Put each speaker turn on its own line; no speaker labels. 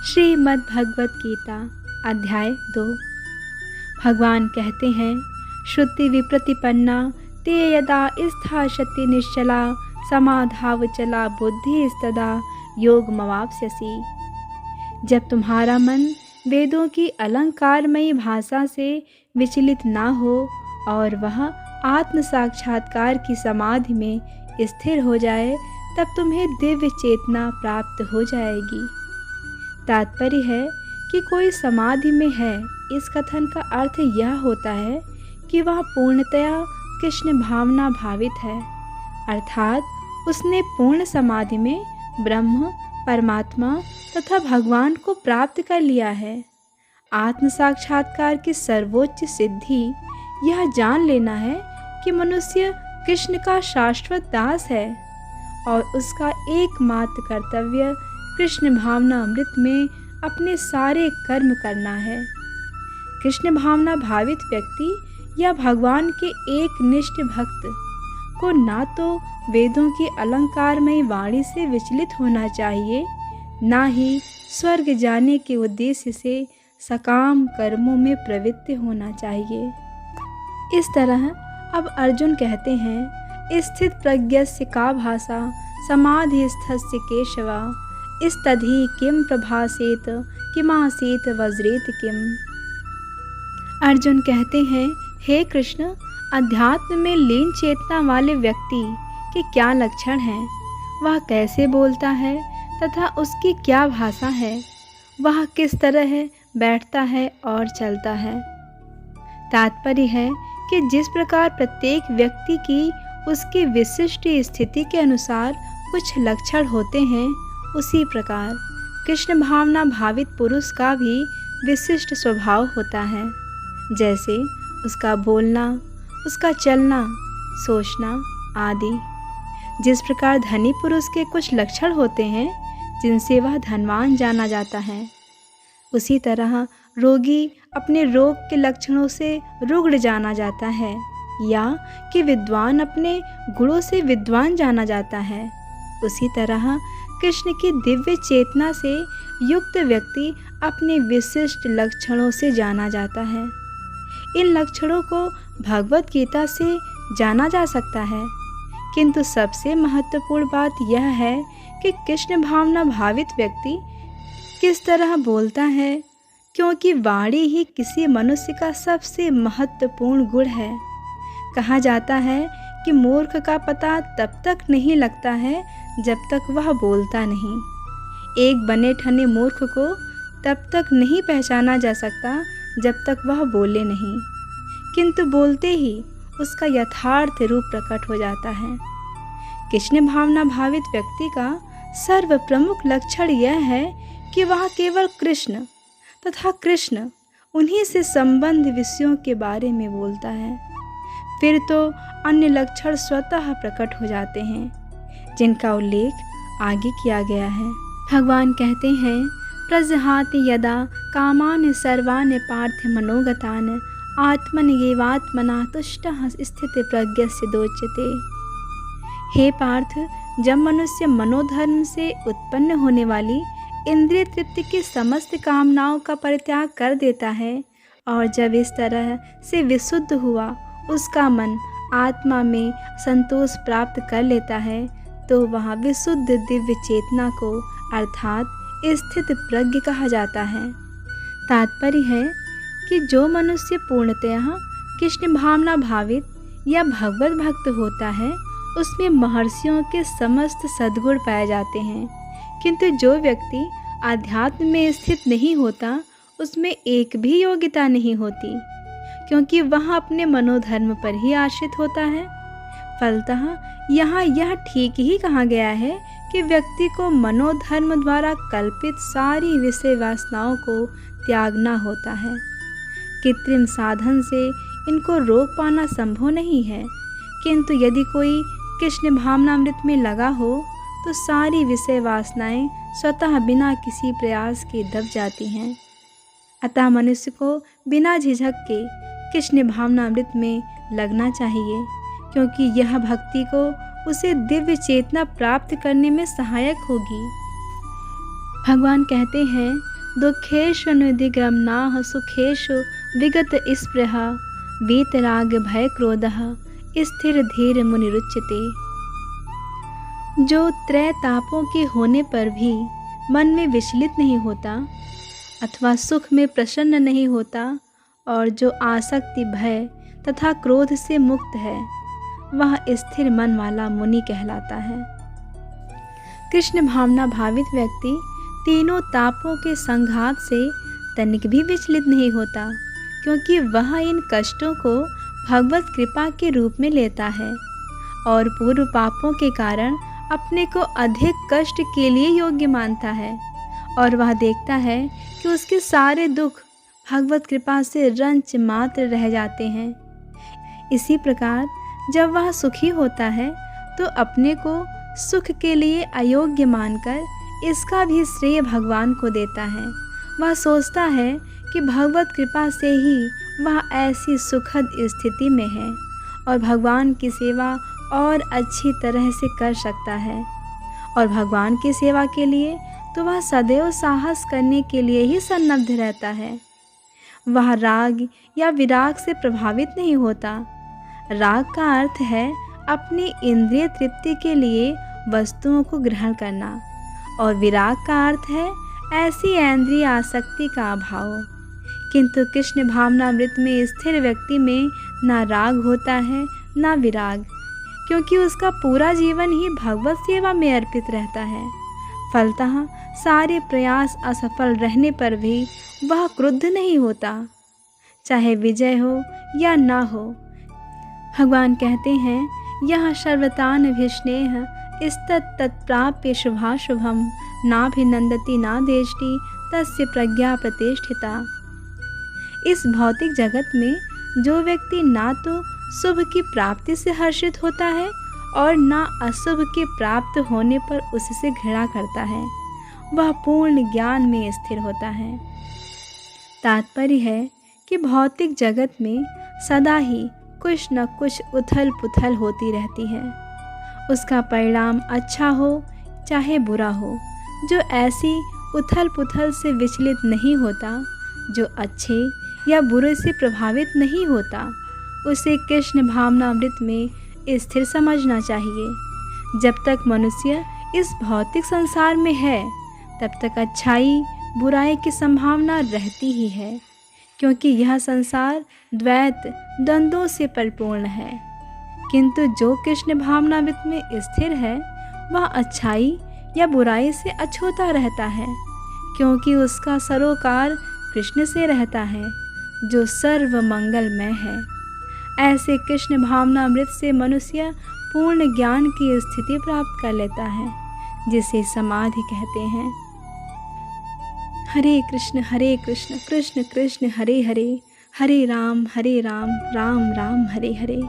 श्रीमद् भगवत गीता अध्याय 2। भगवान कहते हैं, श्रुति विप्रतिपन्ना ते यदा स्थास्यति निश्चला समाधावचला बुद्धिस्तदा योगमवाप्स्यसि। जब तुम्हारा मन वेदों की अलंकारमयी भाषा से विचलित ना हो और वह आत्म साक्षात्कार की समाधि में स्थिर हो जाए, तब तुम्हें दिव्य चेतना प्राप्त हो जाएगी। तात्पर्य है कि कोई समाधि में है, इस कथन का अर्थ यह होता है कि वह पूर्णतया कृष्ण भावना भावित है, अर्थात उसने पूर्ण समाधि में ब्रह्म, परमात्मा तथा भगवान को प्राप्त कर लिया है। आत्म साक्षात्कार की सर्वोच्च सिद्धि यह जान लेना है कि मनुष्य कृष्ण का शाश्वत दास है और उसका एकमात्र कर्तव्य कृष्ण भावना अमृत में अपने सारे कर्म करना है। कृष्ण भावना भावित व्यक्ति या भगवान के एक निष्ठ भक्त को ना तो वेदों की अलंकारमयी वाणी से विचलित होना चाहिए, ना ही स्वर्ग जाने के उद्देश्य से सकाम कर्मों में प्रवृत्त होना चाहिए। इस तरह अब अर्जुन कहते हैं, स्थित प्रज्ञस्य का भाषा समाधिस्थस्य केशवा स्तधि किम प्रभासेत किमासीत वज्रेत किम। अर्जुन कहते हैं, हे कृष्ण, अध्यात्म में लीन चेतना वाले व्यक्ति के क्या लक्षण हैं, वह कैसे बोलता है तथा उसकी क्या भाषा है, वह किस तरह बैठता है और चलता है। तात्पर्य है कि जिस प्रकार प्रत्येक व्यक्ति की उसकी विशिष्ट स्थिति के अनुसार कुछ लक्षण होते हैं, उसी प्रकार कृष्ण भावना भावित पुरुष का भी विशिष्ट स्वभाव होता है। जैसे उसका बोलना, उसका चलना, सोचना आदि। जिस प्रकार धनी पुरुष के कुछ लक्षण होते हैं जिनसे वह धनवान जाना जाता है, उसी तरह रोगी अपने रोग के लक्षणों से रुग्ण जाना जाता है, या कि विद्वान अपने गुणों से विद्वान जाना जाता है। उसी तरह कृष्ण की दिव्य चेतना से युक्त व्यक्ति अपने विशिष्ट लक्षणों से जाना जाता है। इन लक्षणों को भगवत गीता से जाना जा सकता है, किंतु सबसे महत्वपूर्ण बात यह है कि कृष्ण भावना भावित व्यक्ति किस तरह बोलता है, क्योंकि वाणी ही किसी मनुष्य का सबसे महत्वपूर्ण गुण है। कहा जाता है कि मूर्ख का पता तब तक नहीं लगता है जब तक वह बोलता नहीं। एक बने ठने मूर्ख को तब तक नहीं पहचाना जा सकता जब तक वह बोले नहीं, किंतु बोलते ही उसका यथार्थ रूप प्रकट हो जाता है। कृष्ण भावना भावित व्यक्ति का सर्व प्रमुख लक्षण यह है कि वह केवल कृष्ण तथा कृष्ण उन्हीं से संबंध विषयों के बारे में बोलता है। फिर तो अन्य लक्षण स्वतः प्रकट हो जाते हैं, जिनका उल्लेख आगे किया गया है। भगवान कहते हैं, प्रजहाति यदा कामान सर्वान् पार्थ मनोगतान् आत्मन्येवात्मना तुष्टः स्थित प्रज्ञस्य दोच्यते। हे पार्थ, जब मनुष्य मनोधर्म से उत्पन्न होने वाली इंद्रिय तृप्ति की समस्त कामनाओं का परित्याग कर देता है और जब इस तरह से विशुद्ध हुआ उसका मन आत्मा में संतोष प्राप्त कर लेता है, तो वह विशुद्ध दिव्य चेतना को अर्थात स्थित प्रज्ञ कहा जाता है। तात्पर्य है कि जो मनुष्य पूर्णतः कृष्ण भावना भावित या भगवत भक्त होता है, उसमें महर्षियों के समस्त सद्गुण पाए जाते हैं, किंतु जो व्यक्ति आध्यात्म में स्थित नहीं होता, उसमें एक भी योग्यता नहीं होती, क्योंकि वह अपने मनोधर्म पर ही आश्रित होता है। फलतः यहाँ यह ठीक ही कहा गया है कि व्यक्ति को मनोधर्म द्वारा कल्पित सारी विषय वासनाओं को त्यागना होता है। कृत्रिम साधन से इनको रोक पाना संभव नहीं है, किंतु यदि कोई कृष्ण भावनामृत में लगा हो तो सारी विषय वासनाएं स्वतः बिना किसी प्रयास के दब जाती हैं। अतः मनुष्य को बिना झिझक के कृष्ण भावनामृत में लगना चाहिए, क्योंकि यह भक्ति को उसे दिव्य चेतना प्राप्त करने में सहायक होगी। भगवान कहते हैं, दुखेषु निधिग्रमणाः सुखेषु विगत स्पृहा वीतराग भय क्रोधः स्थिर धीर मुनिरुच्यते। जो त्रय तापों के होने पर भी मन में विचलित नहीं होता अथवा सुख में प्रसन्न नहीं होता और जो आसक्ति भय तथा क्रोध से मुक्त है, वह स्थिर मन वाला मुनि कहलाता है। कृष्ण भावना भावित व्यक्ति तीनों तापों के संघात से तनिक भी विचलित नहीं होता, क्योंकि वह इन कष्टों को भगवत कृपा के रूप में लेता है और पूर्व पापों के कारण अपने को अधिक कष्ट के लिए योग्य मानता है और वह देखता है कि उसके सारे दुख भगवत कृपा से रंच मात्र रह जाते हैं। इसी प्रकार जब वह सुखी होता है तो अपने को सुख के लिए अयोग्य मानकर इसका भी श्रेय भगवान को देता है। वह सोचता है कि भगवत कृपा से ही वह ऐसी सुखद स्थिति में है और भगवान की सेवा और अच्छी तरह से कर सकता है, और भगवान की सेवा के लिए तो वह सदैव साहस करने के लिए ही सन्नद्ध रहता है। वह राग या विराग से प्रभावित नहीं होता। राग का अर्थ है अपनी इंद्रिय तृप्ति के लिए वस्तुओं को ग्रहण करना और विराग का अर्थ है ऐसी इंद्रिय आसक्ति का अभाव। किंतु कृष्ण भावनामृत में स्थिर व्यक्ति में ना राग होता है ना विराग, क्योंकि उसका पूरा जीवन ही भगवत सेवा में अर्पित रहता है। फलतः सारे प्रयास असफल रहने पर भी वह क्रुद्ध नहीं होता, चाहे विजय हो या ना हो। भगवान कहते हैं, यह सर्वतान अभिस्नेह तत्प्राप्य शुभाशुभम नाभिनंदति नादेष्टि तस्य प्रज्ञा प्रतिष्ठिता। इस भौतिक जगत में जो व्यक्ति ना तो शुभ की प्राप्ति से हर्षित होता है और ना अशुभ के प्राप्त होने पर उससे घृणा करता है, वह पूर्ण ज्ञान में स्थिर होता है। तात्पर्य है कि भौतिक जगत में सदा ही कुछ न कुछ उथल पुथल होती रहती है। उसका परिणाम अच्छा हो चाहे बुरा हो, जो ऐसी उथल पुथल से विचलित नहीं होता, जो अच्छे या बुरे से प्रभावित नहीं होता, उसे कृष्ण भावनामृत में स्थिर समझना चाहिए। जब तक मनुष्य इस भौतिक संसार में है, तब तक अच्छाई बुराई की संभावना रहती ही है, क्योंकि यह संसार द्वैत द्वंद्वों से परिपूर्ण है। किंतु जो कृष्ण भावनामृत में स्थिर है, वह अच्छाई या बुराई से अछूता रहता है, क्योंकि उसका सरोकार कृष्ण से रहता है, जो सर्व मंगलमय है। ऐसे कृष्ण भावनामृत से मनुष्य पूर्ण ज्ञान की स्थिति प्राप्त कर लेता है, जिसे समाधि कहते हैं। हरे कृष्ण कृष्ण कृष्ण हरे हरे, हरे राम राम राम हरे हरे।